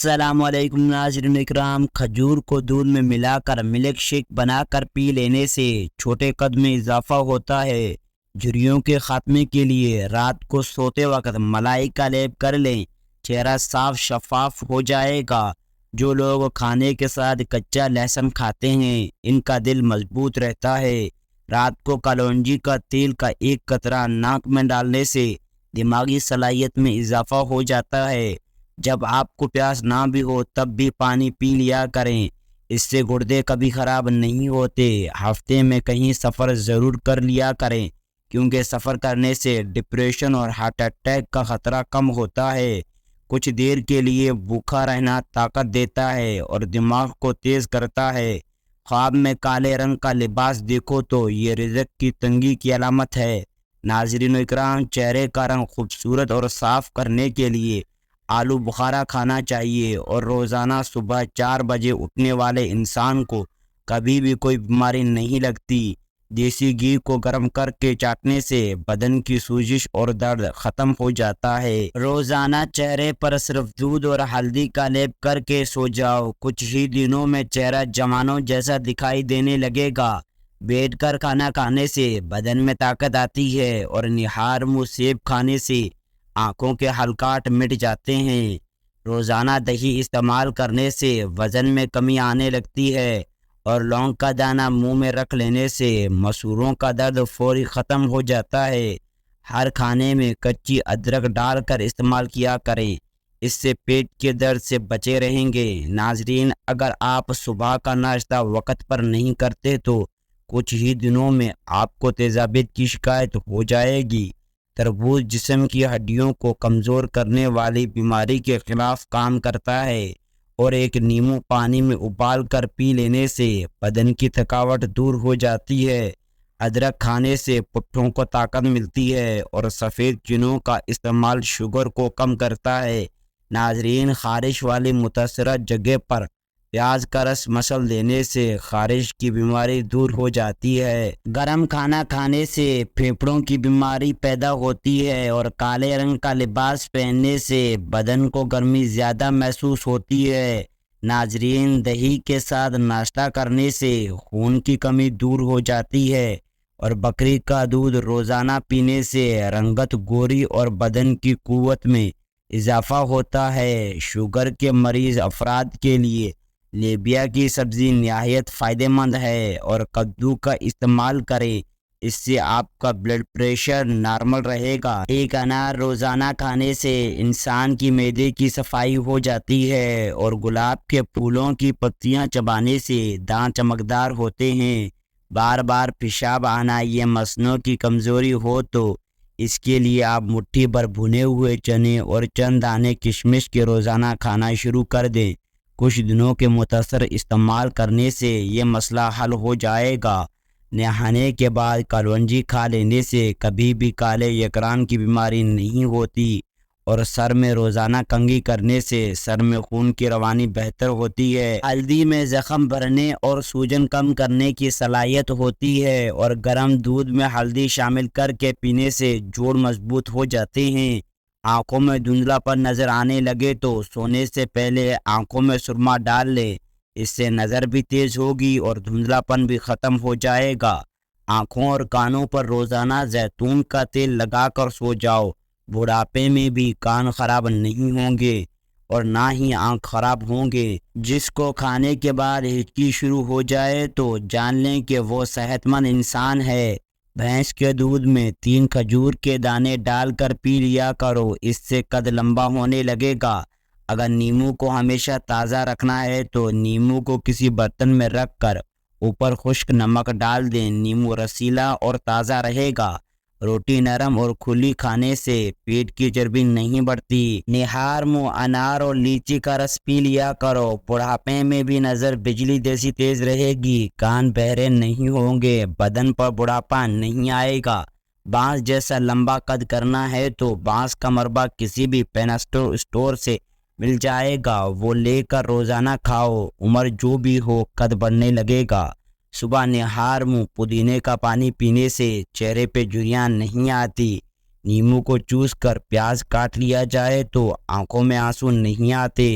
السلام علیکم ناظرین اکرام۔ کھجور کو دودھ میں ملا کر ملک شیک بنا کر پی لینے سے چھوٹے قد میں اضافہ ہوتا ہے۔ جھریوں کے خاتمے کے لیے رات کو سوتے وقت ملائی کا لیپ کر لیں، چہرہ صاف شفاف ہو جائے گا۔ جو لوگ کھانے کے ساتھ کچا لہسن کھاتے ہیں ان کا دل مضبوط رہتا ہے۔ رات کو کلونجی کا تیل کا ایک قطرہ ناک میں ڈالنے سے دماغی صلاحیت میں اضافہ ہو جاتا ہے۔ جب آپ کو پیاس نہ بھی ہو تب بھی پانی پی لیا کریں، اس سے گردے کبھی خراب نہیں ہوتے۔ ہفتے میں کہیں سفر ضرور کر لیا کریں، کیونکہ سفر کرنے سے ڈپریشن اور ہارٹ اٹیک کا خطرہ کم ہوتا ہے۔ کچھ دیر کے لیے بھوکا رہنا طاقت دیتا ہے اور دماغ کو تیز کرتا ہے۔ خواب میں کالے رنگ کا لباس دیکھو تو یہ رزق کی تنگی کی علامت ہے۔ ناظرین اکرام، چہرے کا رنگ خوبصورت اور صاف کرنے کے لیے آلو بخارا کھانا چاہیے، اور روزانہ صبح 4 بجے اٹھنے والے انسان کو کبھی بھی کوئی بیماری نہیں لگتی۔ دیسی گھی کو گرم کر کے چاٹنے سے بدن کی سوزش اور درد ختم ہو جاتا ہے۔ روزانہ چہرے پر صرف دودھ اور ہلدی کا لیپ کر کے سو جاؤ، کچھ ہی دنوں میں چہرہ جوانوں جیسا دکھائی دینے لگے گا۔ بیٹھ کر کھانا کھانے سے بدن میں طاقت آتی ہے، اور نہار منہ سیب کھانے سے آنکھوں کے حلقات مٹ جاتے ہیں۔ روزانہ دہی استعمال کرنے سے وزن میں کمی آنے لگتی ہے، اور لونگ کا دانہ منہ میں رکھ لینے سے مسوروں کا درد فوری ختم ہو جاتا ہے۔ ہر کھانے میں کچی ادرک ڈال کر استعمال کیا کریں، اس سے پیٹ کے درد سے بچے رہیں گے۔ ناظرین، اگر آپ صبح کا ناشتہ وقت پر نہیں کرتے تو کچھ ہی دنوں میں آپ کو تیزابیت کی شکایت ہو جائے گی۔ تربوز جسم کی ہڈیوں کو کمزور کرنے والی بیماری کے خلاف کام کرتا ہے، اور ایک نیمبو پانی میں ابال کر پی لینے سے بدن کی تھکاوٹ دور ہو جاتی ہے۔ ادرک کھانے سے پٹھوں کو طاقت ملتی ہے، اور سفید چنوں کا استعمال شوگر کو کم کرتا ہے۔ ناظرین، خارش والی متاثرہ جگہ پر پیاز کا رس مسل دینے سے خارش کی بیماری دور ہو جاتی ہے۔ گرم کھانا کھانے سے پھیپھڑوں کی بیماری پیدا ہوتی ہے، اور کالے رنگ کا لباس پہننے سے بدن کو گرمی زیادہ محسوس ہوتی ہے۔ ناظرین، دہی کے ساتھ ناشتہ کرنے سے خون کی کمی دور ہو جاتی ہے، اور بکری کا دودھ روزانہ پینے سے رنگت گوری اور بدن کی قوت میں اضافہ ہوتا ہے۔ شوگر کے مریض افراد کے لیے لیبیا کی سبزی نہایت فائدہ مند ہے، اور کدو کا استعمال کریں، اس سے آپ کا بلڈ پریشر نارمل رہے گا۔ ایک انار روزانہ کھانے سے انسان کی معدے کی صفائی ہو جاتی ہے، اور گلاب کے پھولوں کی پتیاں چبانے سے دانت چمکدار ہوتے ہیں۔ بار بار پیشاب آنا یہ مسنوں کی کمزوری ہو تو اس کے لیے آپ مٹھی بھر بھنے ہوئے چنے اور چند دانے کشمش کے روزانہ کھانا شروع کر دیں۔ کچھ دنوں کے مختصر استعمال کرنے سے یہ مسئلہ حل ہو جائے گا۔ نہانے کے بعد کلونجی کھا لینے سے کبھی بھی کالے یکران کی بیماری نہیں ہوتی، اور سر میں روزانہ کنگھی کرنے سے سر میں خون کی روانی بہتر ہوتی ہے۔ ہلدی میں زخم بھرنے اور سوجن کم کرنے کی صلاحیت ہوتی ہے، اور گرم دودھ میں ہلدی شامل کر کے پینے سے جوڑ مضبوط ہو جاتے ہیں۔ آنکھوں میں دھندلا پن نظر آنے لگے تو سونے سے پہلے آنکھوں میں سرما ڈال لیں، اس سے نظر بھی تیز ہوگی اور دھندلا پن بھی ختم ہو جائے گا۔ آنکھوں اور کانوں پر روزانہ زیتون کا تیل لگا کر سو جاؤ، بڑھاپے میں بھی کان خراب نہیں ہوں گے اور نہ ہی آنکھ خراب ہوں گے۔ جس کو کھانے کے بعد ہچکی شروع ہو جائے تو جان لیں کہ وہ صحت مند انسان ہے۔ بھینس کے دودھ میں 3 کھجور کے دانے ڈال کر پی لیا کرو، اس سے قد لمبا ہونے لگے گا۔ اگر نیمبو کو ہمیشہ تازہ رکھنا ہے تو نیمبو کو کسی برتن میں رکھ کر اوپر خشک نمک ڈال دیں، نیمبو رسیلا اور تازہ رہے گا۔ روٹی نرم اور کھلی کھانے سے پیٹ کی چربی نہیں بڑھتی۔ نہار منہ انار اور لیچی کا رس پی لیا کرو، بڑھاپے میں بھی نظر بجلی جیسی تیز رہے گی، کان بہرے نہیں ہوں گے، بدن پر بڑھاپا نہیں آئے گا۔ بانس جیسا لمبا قد کرنا ہے تو بانس کا مربع کسی بھی پینسٹو اسٹور سے مل جائے گا، وہ لے کر روزانہ کھاؤ، عمر جو بھی ہو قد بڑھنے لگے گا۔ صبح نہار منہ پودینے کا پانی پینے سے چہرے پہ جھریاں نہیں آتی۔ نیمبو کو چوس کر پیاز کاٹ لیا جائے تو آنکھوں میں آنسو نہیں آتے۔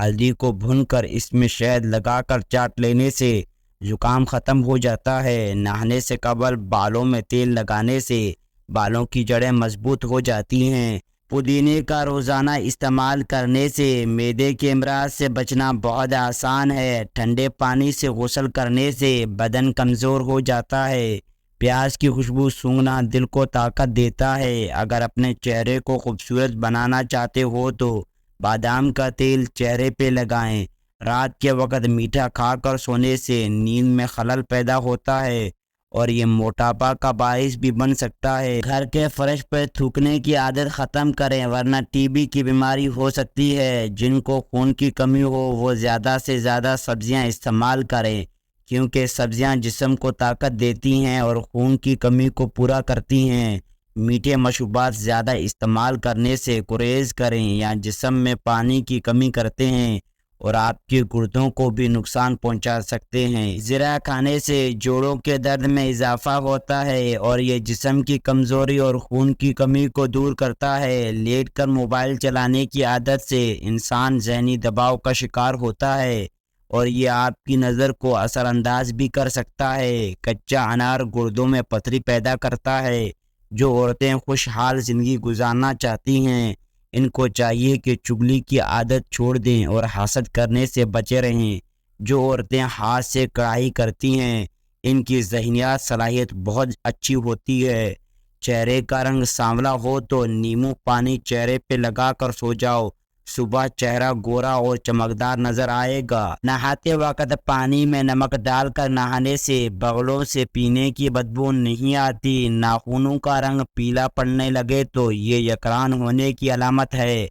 ہلدی کو بھون کر اس میں شہد لگا کر چاٹ لینے سے زکام ختم ہو جاتا ہے۔ نہانے سے قبل بالوں میں تیل لگانے سے بالوں کی جڑیں مضبوط ہو جاتی ہیں۔ پودینے کا روزانہ استعمال کرنے سے معدے کے امراض سے بچنا بہت آسان ہے۔ ٹھنڈے پانی سے غسل کرنے سے بدن کمزور ہو جاتا ہے۔ پیاز کی خوشبو سونگھنا دل کو طاقت دیتا ہے۔ اگر اپنے چہرے کو خوبصورت بنانا چاہتے ہو تو بادام کا تیل چہرے پہ لگائیں۔ رات کے وقت میٹھا کھا کر سونے سے نیند میں خلل پیدا ہوتا ہے اور یہ موٹاپا کا باعث بھی بن سکتا ہے۔ گھر کے فرش پر تھوکنے کی عادت ختم کریں ورنہ ٹی بی کی بیماری ہو سکتی ہے۔ جن کو خون کی کمی ہو وہ زیادہ سے زیادہ سبزیاں استعمال کریں کیونکہ سبزیاں جسم کو طاقت دیتی ہیں اور خون کی کمی کو پورا کرتی ہیں۔ میٹھے مشروبات زیادہ استعمال کرنے سے گریز کریں یا جسم میں پانی کی کمی کرتے ہیں اور آپ کے گردوں کو بھی نقصان پہنچا سکتے ہیں۔ زیرہ کھانے سے جوڑوں کے درد میں اضافہ ہوتا ہے اور یہ جسم کی کمزوری اور خون کی کمی کو دور کرتا ہے۔ لیٹ کر موبائل چلانے کی عادت سے انسان ذہنی دباؤ کا شکار ہوتا ہے اور یہ آپ کی نظر کو اثر انداز بھی کر سکتا ہے۔ کچا انار گردوں میں پتھری پیدا کرتا ہے۔ جو عورتیں خوشحال زندگی گزارنا چاہتی ہیں ان کو چاہیے کہ چغلی کی عادت چھوڑ دیں اور حسد کرنے سے بچے رہیں۔ جو عورتیں ہاتھ سے کڑھائی کرتی ہیں ان کی ذہنیات صلاحیت بہت اچھی ہوتی ہے۔ چہرے کا رنگ سانولا ہو تو نیمبو پانی چہرے پہ لگا کر سو جاؤ، صبح چہرہ گورا اور چمکدار نظر آئے گا۔ نہاتے وقت پانی میں نمک ڈال کر نہانے سے بغلوں سے پینے کی بدبو نہیں آتی۔ ناخنوں کا رنگ پیلا پڑنے لگے تو یہ یکران ہونے کی علامت ہے۔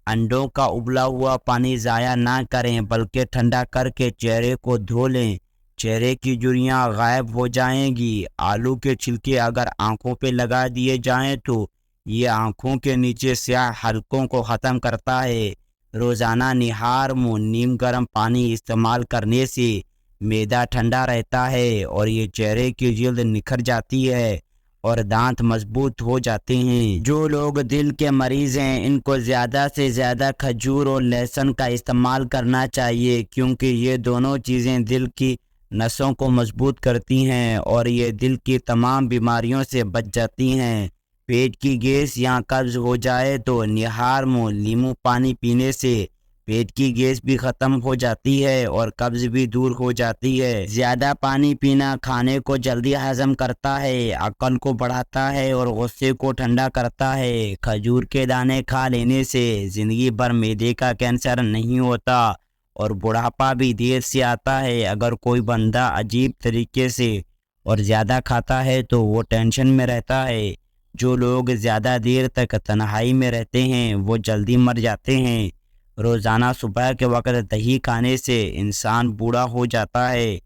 انڈوں کا ابلا ہوا پانی ضائع نہ کریں بلکہ ٹھنڈا کر کے چہرے کو دھو لیں، چہرے کی جھریاں غائب ہو جائیں گی۔ آلو کے چھلکے اگر آنکھوں پہ لگا دیے جائیں تو یہ آنکھوں کے نیچے سیاہ حلقوں کو ختم کرتا ہے۔ روزانہ نہار منہ نیم گرم پانی استعمال کرنے سے معدہ ٹھنڈا رہتا ہے اور یہ چہرے کی جلد نکھر جاتی ہے اور دانت مضبوط ہو جاتے ہیں۔ جو لوگ دل کے مریض ہیں ان کو زیادہ سے زیادہ کھجور اور لہسن کا استعمال کرنا چاہیے کیونکہ یہ دونوں چیزیں دل کی نسوں کو مضبوط کرتی ہیں اور یہ دل کی تمام بیماریوں سے بچ جاتی ہیں۔ پیٹ کی گیس یا قبض ہو جائے تو نہار منہ لیمو پانی پینے سے پیٹ کی گیس بھی ختم ہو جاتی ہے اور قبض بھی دور ہو جاتی ہے۔ زیادہ پانی پینا کھانے کو جلدی ہضم کرتا ہے، عقل کو بڑھاتا ہے اور غصے کو ٹھنڈا کرتا ہے۔ کھجور کے دانے کھا لینے سے زندگی بھر معدے کا کینسر نہیں ہوتا اور بڑھاپا بھی دیر سے آتا ہے۔ اگر کوئی بندہ عجیب طریقے سے اور زیادہ کھاتا ہے تو وہ ٹینشن میں رہتا ہے۔ جو لوگ زیادہ دیر تک تنہائی میں رہتے ہیں وہ جلدی مر جاتے ہیں۔ روزانہ صبح کے وقت دہی کھانے سے انسان بوڑھا ہو جاتا ہے،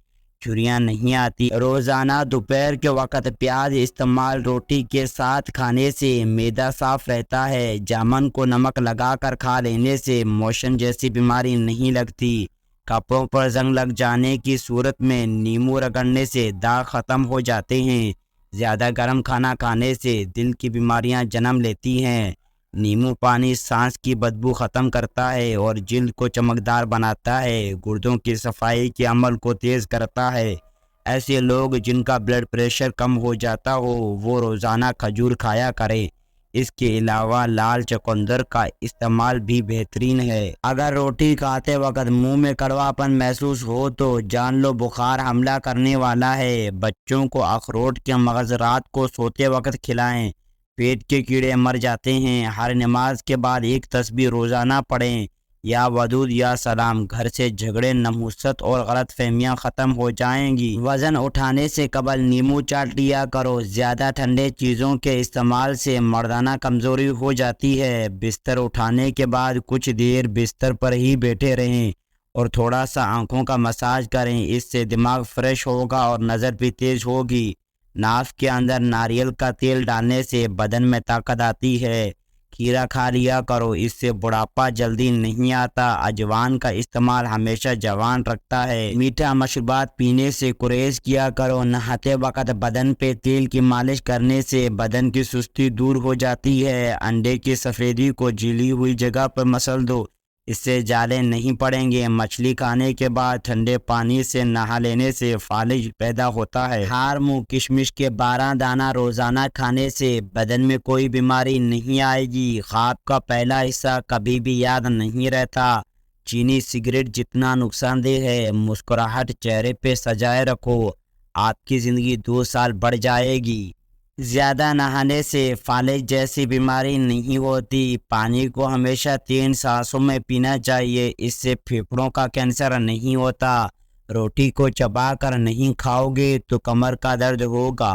جھریاں نہیں آتی۔ روزانہ دوپہر کے وقت پیاز استعمال روٹی کے ساتھ کھانے سے معدہ صاف رہتا ہے۔ جامن کو نمک لگا کر کھا لینے سے موشن جیسی بیماری نہیں لگتی۔ کپڑوں پر زنگ لگ جانے کی صورت میں نیمبو رگڑنے سے داغ ختم ہو جاتے ہیں۔ زیادہ گرم کھانا کھانے سے دل کی بیماریاں جنم لیتی ہیں۔ نیمبو پانی سانس کی بدبو ختم کرتا ہے اور جلد کو چمکدار بناتا ہے، گردوں کی صفائی کے عمل کو تیز کرتا ہے۔ ایسے لوگ جن کا بلڈ پریشر کم ہو جاتا ہو وہ روزانہ کھجور کھایا کریں۔ اس کے علاوہ لال چقندر کا استعمال بھی بہترین ہے۔ اگر روٹی کھاتے وقت منہ میں کڑوا پن محسوس ہو تو جان لو بخار حملہ کرنے والا ہے۔ بچوں کو اخروٹ کے مغز رات کو سوتے وقت کھلائیں، پیٹ کے کیڑے مر جاتے ہیں۔ ہر نماز کے بعد ایک تسبیح روزانہ پڑھیں، یا ودود یا سلام۔ گھر سے جھگڑے، نحوست اور غلط فہمیاں ختم ہو جائیں گی۔ وزن اٹھانے سے قبل نیمبو چاٹ لیا کرو۔ زیادہ ٹھنڈے چیزوں کے استعمال سے مردانہ کمزوری ہو جاتی ہے۔ بستر اٹھانے کے بعد کچھ دیر بستر پر ہی بیٹھے رہیں اور تھوڑا سا آنکھوں کا مساج کریں، اس سے دماغ فریش ہوگا اور نظر بھی تیز ہوگی۔ ناف کے اندر ناریل کا تیل ڈالنے سے بدن میں طاقت آتی ہے۔ کھیرا کھا لیا کرو، اس سے بڑھاپا جلدی نہیں آتا۔ اجوان کا استعمال ہمیشہ جوان رکھتا ہے۔ میٹھا مشروبات پینے سے گریز کیا کرو۔ نہاتے وقت بدن پہ تیل کی مالش کرنے سے بدن کی سستی دور ہو جاتی ہے۔ انڈے کی سفیدی کو جلی ہوئی جگہ پر مسل دو، اس سے جالے نہیں پڑیں گے۔ مچھلی کھانے کے بعد ٹھنڈے پانی سے نہا لینے سے فالج پیدا ہوتا ہے۔ ہارم کشمش کے 12 دانہ روزانہ کھانے سے بدن میں کوئی بیماری نہیں آئے گی۔ خواب کا پہلا حصہ کبھی بھی یاد نہیں رہتا۔ چینی سگریٹ جتنا نقصان دہ ہے، مسکراہٹ چہرے پہ سجائے رکھو، آپ کی زندگی 2 سال بڑھ جائے گی۔ زیادہ نہانے سے فالج جیسی بیماری نہیں ہوتی۔ پانی کو ہمیشہ 3 سانسوں میں پینا چاہیے، اس سے پھیپھڑوں کا کینسر نہیں ہوتا۔ روٹی کو چبا کر نہیں کھاؤ گے تو کمر کا درد ہوگا۔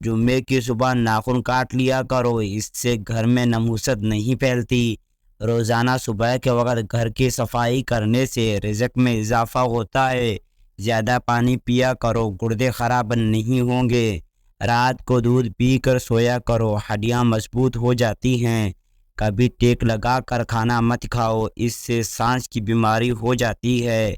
جمعے کی صبح ناخن کاٹ لیا کرو، اس سے گھر میں نحوست نہیں پھیلتی۔ روزانہ صبح کے وقت گھر کی صفائی کرنے سے رزق میں اضافہ ہوتا ہے۔ زیادہ پانی پیا کرو، گردے خراب نہیں ہوں گے۔ رات کو دودھ پی کر سویا کرو، ہڈیاں مضبوط ہو جاتی ہیں۔ کبھی ٹیک لگا کر کھانا مت کھاؤ، اس سے سانس کی بیماری ہو جاتی ہے۔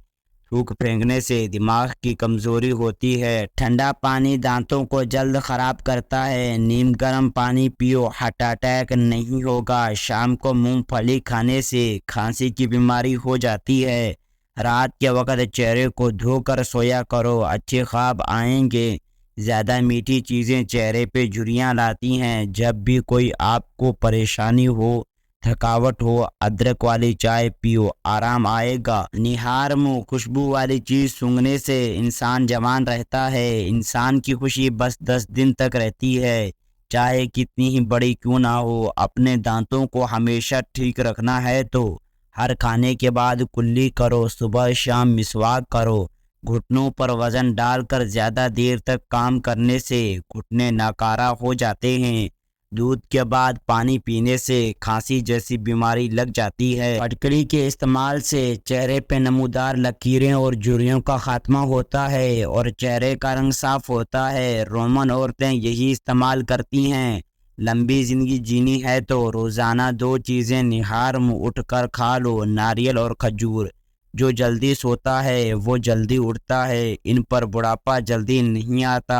تھوک پھینکنے سے دماغ کی کمزوری ہوتی ہے۔ ٹھنڈا پانی دانتوں کو جلد خراب کرتا ہے۔ نیم گرم پانی پیو، ہارٹ اٹیک نہیں ہوگا۔ شام کو مونگ پھلی کھانے سے کھانسی کی بیماری ہو جاتی ہے۔ رات کے وقت چہرے کو دھو کر سویا کرو، اچھے خواب آئیں گے۔ زیادہ میٹھی چیزیں چہرے پہ جھریاں لاتی ہیں۔ جب بھی کوئی آپ کو پریشانی ہو، تھکاوٹ ہو، ادرک والی چائے پیو، آرام آئے گا۔ نہار منہ خوشبو والی چیز سونگھنے سے انسان جوان رہتا ہے۔ انسان کی خوشی بس 10 دن تک رہتی ہے، چاہے کتنی ہی بڑی کیوں نہ ہو۔ اپنے دانتوں کو ہمیشہ ٹھیک رکھنا ہے تو ہر کھانے کے بعد کلی کرو، صبح شام مسواک کرو۔ گھٹنوں پر وزن ڈال کر زیادہ دیر تک کام کرنے سے گھٹنے ناکارہ ہو جاتے ہیں۔ دودھ کے بعد پانی پینے سے کھانسی جیسی بیماری لگ جاتی ہے۔ پٹکڑی کے استعمال سے چہرے پہ نمودار لکیریں اور جھریوں کا خاتمہ ہوتا ہے اور چہرے کا رنگ صاف ہوتا ہے۔ رومن عورتیں یہی استعمال کرتی ہیں۔ لمبی زندگی جینی ہے تو روزانہ 2 چیزیں نہار منہ اٹھ کر کھا لو، ناریل اور کھجور۔ جو جلدی سوتا ہے وہ جلدی اٹھتا ہے، ان پر بڑھاپا جلدی نہیں آتا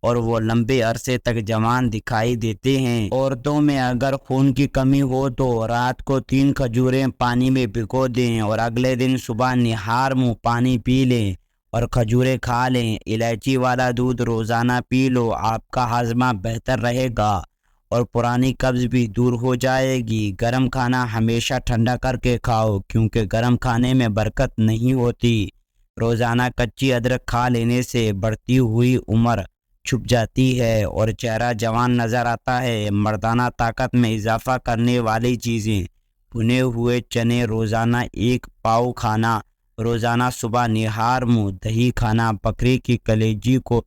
اور وہ لمبے عرصے تک جوان دکھائی دیتے ہیں۔ عورتوں میں اگر خون کی کمی ہو تو رات کو 3 کھجوریں پانی میں بھگو دیں اور اگلے دن صبح نہار منہ پانی پی لیں اور کھجوریں کھا لیں۔ الائچی والا دودھ روزانہ پی لو، آپ کا ہاضمہ بہتر رہے گا اور پرانی قبض بھی دور ہو جائے گی۔ گرم کھانا ہمیشہ ٹھنڈا کر کے کھاؤ، کیونکہ گرم کھانے میں برکت نہیں ہوتی۔ روزانہ کچی ادرک کھا لینے سے بڑھتی ہوئی عمر چھپ جاتی ہے اور چہرہ جوان نظر آتا ہے۔ مردانہ طاقت میں اضافہ کرنے والی چیزیں: بھنے ہوئے چنے روزانہ 1 پاؤ کھانا، روزانہ صبح نہار منہ دہی کھانا، بکری کی کلیجی کو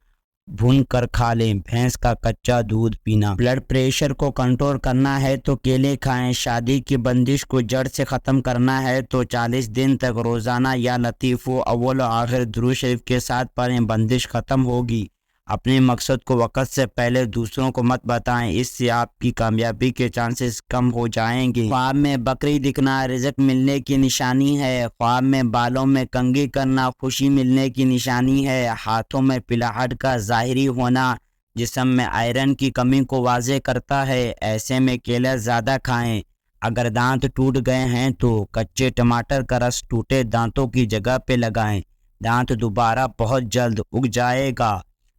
بھون کر کھا لیں، بھینس کا کچا دودھ پینا۔ بلڈ پریشر کو کنٹرول کرنا ہے تو کیلے کھائیں۔ شادی کی بندش کو جڑ سے ختم کرنا ہے تو 40 دن تک روزانہ یا لطیف و اول و آخر درود شریف کے ساتھ پڑھیں، بندش ختم ہوگی۔ اپنے مقصد کو وقت سے پہلے دوسروں کو مت بتائیں، اس سے آپ کی کامیابی کے چانسز کم ہو جائیں گے۔ خواب میں بکری دکھنا رزق ملنے کی نشانی ہے۔ خواب میں بالوں میں کنگھی کرنا خوشی ملنے کی نشانی ہے۔ ہاتھوں میں پلاہٹ کا ظاہری ہونا جسم میں آئرن کی کمی کو واضح کرتا ہے۔ ایسے میں کیلا زیادہ کھائیں۔ اگر دانت ٹوٹ گئے ہیں تو کچے ٹماٹر کا رس ٹوٹے دانتوں کی جگہ پہ لگائیں، دانت دوبارہ بہت جلد اگ جائے گا۔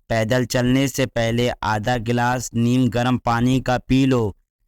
پیدل چلنے سے پہلے آدھا گلاس نیم گرم پانی کا پی لو،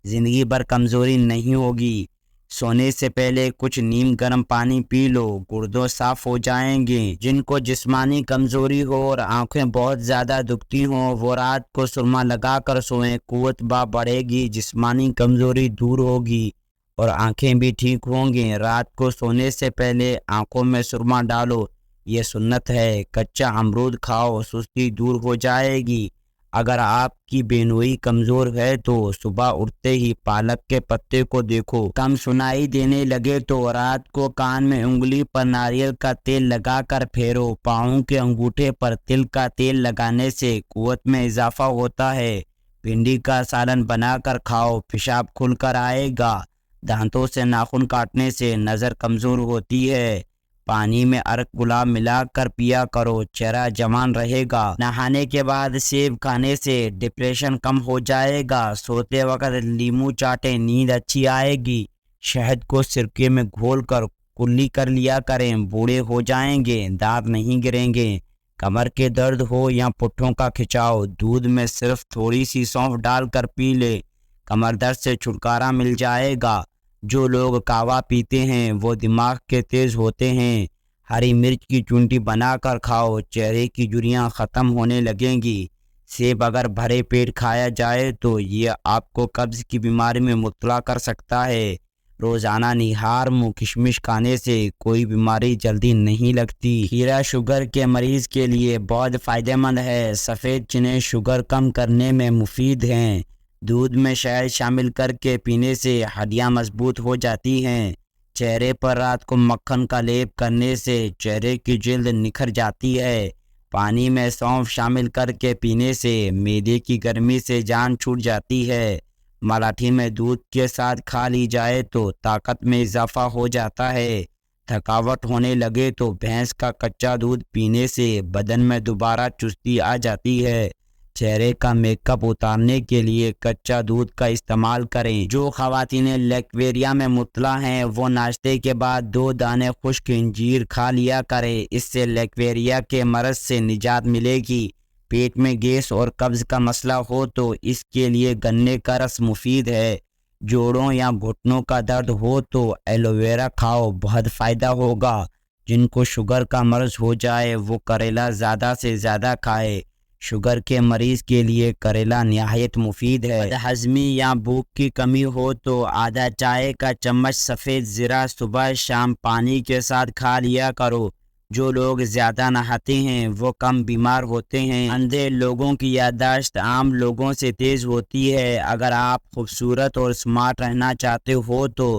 زندگی بھر کمزوری نہیں ہوگی۔ سونے سے پہلے کچھ نیم گرم پانی پی لو، گردوں صاف ہو جائیں گے۔ جن کو جسمانی کمزوری ہو اور آنکھیں بہت زیادہ دکھتی ہوں وہ رات کو سرما لگا کر سوئیں، قوت بڑھے گی، جسمانی کمزوری دور ہوگی اور آنکھیں بھی ٹھیک ہوں گی۔ رات کو سونے سے پہلے آنکھوں میں سرما ڈالو، یہ سنت ہے۔ کچا امرود کھاؤ، سستی دور ہو جائے گی۔ اگر آپ کی بینوئی کمزور ہے تو صبح اٹھتے ہی پالک کے پتے کو دیکھو۔ کم سنائی دینے لگے تو رات کو کان میں انگلی پر ناریل کا تیل لگا کر پھیرو۔ پاؤں کے انگوٹھے پر تل کا تیل لگانے سے قوت میں اضافہ ہوتا ہے۔ بھنڈی کا سالن بنا کر کھاؤ، پیشاب کھل کر آئے گا۔ دانتوں سے ناخن کاٹنے سے نظر کمزور ہوتی ہے۔ پانی میں ارک گلاب ملا کر پیا کرو، چہرہ جوان رہے گا۔ نہانے کے بعد سیب کھانے سے ڈپریشن کم ہو جائے گا۔ سوتے وقت لیمو چاٹیں، نیند اچھی آئے گی۔ شہد کو سرکے میں گھول کر کلی کر لیا کریں، بوڑھے ہو جائیں گے، دانت نہیں گریں گے۔ کمر کے درد ہو یا پٹھوں کا کھچاؤ، دودھ میں صرف تھوڑی سی سونف ڈال کر پی لے، کمر درد سے چھٹکارا مل جائے گا۔ جو لوگ کہوہ پیتے ہیں وہ دماغ کے تیز ہوتے ہیں۔ ہری مرچ کی چونٹی بنا کر کھاؤ، چہرے کی جھریاں ختم ہونے لگیں گی۔ سیب اگر بھرے پیٹ کھایا جائے تو یہ آپ کو قبض کی بیماری میں مبتلا کر سکتا ہے۔ روزانہ نہار منہ کشمش کھانے سے کوئی بیماری جلدی نہیں لگتی۔ کھیرا شوگر کے مریض کے لیے بہت فائدہ مند ہے۔ سفید چنے شوگر کم کرنے میں مفید ہیں۔ دودھ میں شہد شامل کر کے پینے سے ہڈیاں مضبوط ہو جاتی ہیں۔ چہرے پر رات کو مکھن کا لیپ کرنے سے چہرے کی جلد نکھر جاتی ہے۔ پانی میں سونف شامل کر کے پینے سے معدے کی گرمی سے جان چھوٹ جاتی ہے۔ ملاٹھی میں دودھ کے ساتھ کھا لی جائے تو طاقت میں اضافہ ہو جاتا ہے۔ تھکاوٹ ہونے لگے تو بھینس کا کچا دودھ پینے سے بدن میں دوبارہ چستی آ جاتی ہے۔ چہرے کا میک اپ اتارنے کے لیے کچا دودھ کا استعمال کریں۔ جو خواتین لیکویریا میں مبتلا ہیں وہ ناشتے کے بعد 2 دانے خشک انجیر کھا لیا کریں، اس سے لیکویریا کے مرض سے نجات ملے گی۔ پیٹ میں گیس اور قبض کا مسئلہ ہو تو اس کے لیے گنے کا رس مفید ہے۔ جوڑوں یا گھٹنوں کا درد ہو تو ایلو ویرا کھاؤ، بہت فائدہ ہوگا۔ جن کو شوگر کا مرض ہو جائے وہ کریلا زیادہ سے زیادہ کھائے۔ شوگر کے مریض کے لیے کریلا نہایت مفید ہے۔ ہضمی یا بھوک کی کمی ہو تو آدھا چائے کا چمچ سفید زیرہ صبح شام پانی کے ساتھ کھا لیا کرو۔ جو لوگ زیادہ نہاتے ہیں وہ کم بیمار ہوتے ہیں۔ اندھے لوگوں کی یادداشت عام لوگوں سے تیز ہوتی ہے۔ اگر آپ خوبصورت اور سمارٹ رہنا چاہتے ہو تو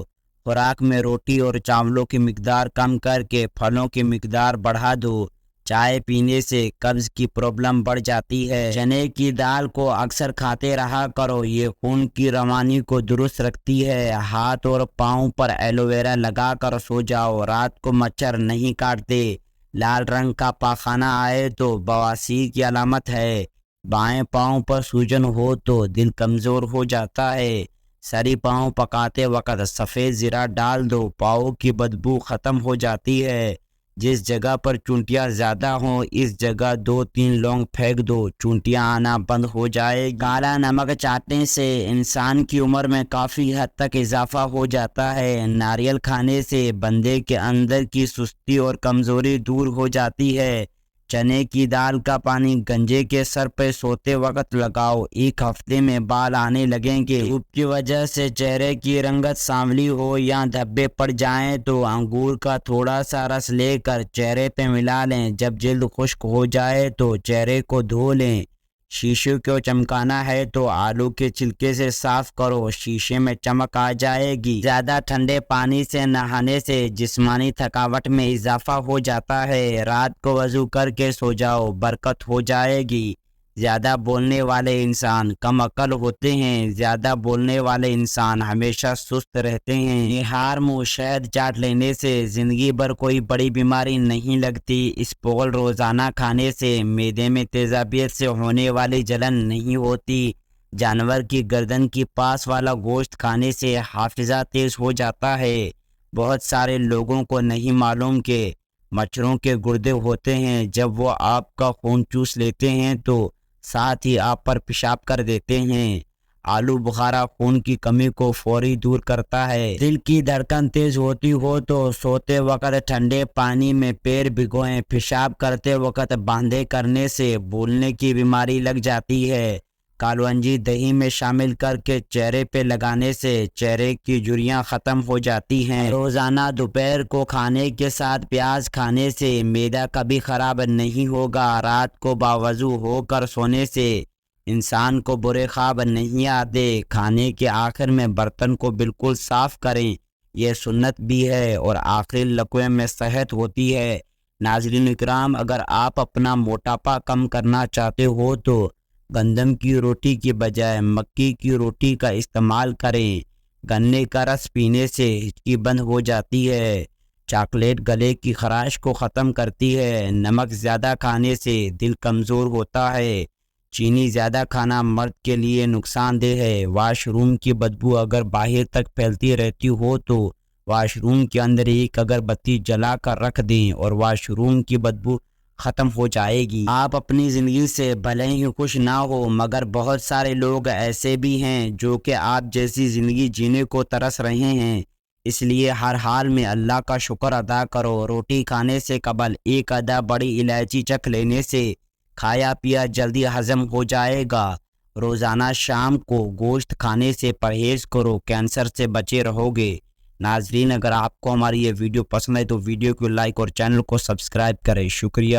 خوراک میں روٹی اور چاولوں کی مقدار کم کر کے پھلوں کی مقدار بڑھا دو۔ چائے پینے سے قبض کی پرابلم بڑھ جاتی ہے۔ چنے کی دال کو اکثر کھاتے رہا کرو، یہ خون کی روانی کو درست رکھتی ہے۔ ہاتھ اور پاؤں پر ایلو ویرا لگا کر سو جاؤ، رات کو مچھر نہیں کاٹتے۔ لال رنگ کا پاخانہ آئے تو بواسیر کی علامت ہے۔ بائیں پاؤں پر سوجن ہو تو دل کمزور ہو جاتا ہے۔ سری پاؤں پکاتے وقت سفید زیرہ ڈال دو، پاؤں کی بدبو ختم ہو جاتی ہے۔ جس جگہ پر چونٹیاں زیادہ ہوں اس جگہ 2-3 لونگ پھینک دو، چونٹیاں آنا بند ہو جائے۔ کالا نمک چاٹنے سے انسان کی عمر میں کافی حد تک اضافہ ہو جاتا ہے۔ ناریل کھانے سے بندے کے اندر کی سستی اور کمزوری دور ہو جاتی ہے۔ چنے کی دال کا پانی گنجے کے سر پہ سوتے وقت لگاؤ، 1 ہفتے میں بال آنے لگیں گے۔ دھوپ کی وجہ سے چہرے کی رنگت سانولی ہو یا دھبے پڑ جائیں تو انگور کا تھوڑا سا رس لے کر چہرے پہ ملا لیں۔ جب جلد خشک ہو جائے تو چہرے کو دھو لیں۔ شیشے کو چمکانا ہے تو آلو کے چھلکے سے صاف کرو، شیشے میں چمک آ جائے گی۔ زیادہ ٹھنڈے پانی سے نہانے سے جسمانی تھکاوٹ میں اضافہ ہو جاتا ہے۔ رات کو وضو کر کے سو جاؤ، برکت ہو جائے گی۔ زیادہ بولنے والے انسان کم عقل ہوتے ہیں، زیادہ بولنے والے انسان ہمیشہ سست رہتے ہیں۔ نہار منہ شہد چاٹ لینے سے زندگی بھر کوئی بڑی بیماری نہیں لگتی۔ اسپول روزانہ کھانے سے معدے میں تیزابیت سے ہونے والی جلن نہیں ہوتی۔ جانور کی گردن کی پاس والا گوشت کھانے سے حافظہ تیز ہو جاتا ہے۔ بہت سارے لوگوں کو نہیں معلوم کہ مچھروں کے گردے ہوتے ہیں، جب وہ آپ کا خون چوس لیتے ہیں تو ساتھ ہی آپ پر پیشاب کر دیتے ہیں۔ آلو بخارا خون کی کمی کو فوری دور کرتا ہے۔ دل کی دھڑکن تیز ہوتی ہو تو سوتے وقت ٹھنڈے پانی میں پیر بھگوئیں، پیشاب کرتے وقت باندھے کرنے سے بھولنے کی بیماری لگ جاتی ہے۔ کالونجی دہی میں شامل کر کے چہرے پہ لگانے سے چہرے کی جھریاں ختم ہو جاتی ہیں۔ روزانہ دوپہر کو کھانے کے ساتھ پیاز کھانے سے معدہ کبھی خراب نہیں ہوگا۔ رات کو باوضو ہو کر سونے سے انسان کو برے خواب نہیں آتے۔ کھانے کے آخر میں برتن کو بالکل صاف کریں، یہ سنت بھی ہے اور آخری لقمے میں صحت ہوتی ہے۔ ناظرین اکرام، اگر آپ اپنا موٹاپا کم کرنا چاہتے ہو تو گندم کی روٹی کی بجائے مکی کی روٹی کا استعمال کریں۔ گنے کا رس پینے سے ہچکی بند ہو جاتی ہے۔ چاکلیٹ گلے کی خراش کو ختم کرتی ہے۔ نمک زیادہ کھانے سے دل کمزور ہوتا ہے۔ چینی زیادہ کھانا مرد کے لیے نقصان دہ ہے۔ واش روم کی بدبو اگر باہر تک پھیلتی رہتی ہو تو واش روم کے اندر ایک اگربتی جلا کر رکھ دیں اور واش روم کی بدبو ختم ہو جائے گی۔ آپ اپنی زندگی سے بھلے ہی خوش نہ ہو، مگر بہت سارے لوگ ایسے بھی ہیں جو کہ آپ جیسی زندگی جینے کو ترس رہے ہیں۔ اس لیے ہر حال میں اللہ کا شکر ادا کرو۔ روٹی کھانے سے قبل ایک آدھا بڑی الائچی چکھ لینے سے کھایا پیا جلدی ہضم ہو جائے گا۔ روزانہ شام کو گوشت کھانے سے پرہیز کرو، کینسر سے بچے رہو گے۔ ناظرین، اگر آپ کو ہماری یہ ویڈیو پسند ہے تو ویڈیو کو لائک اور چینل کو سبسکرائب کریں۔ شکریہ۔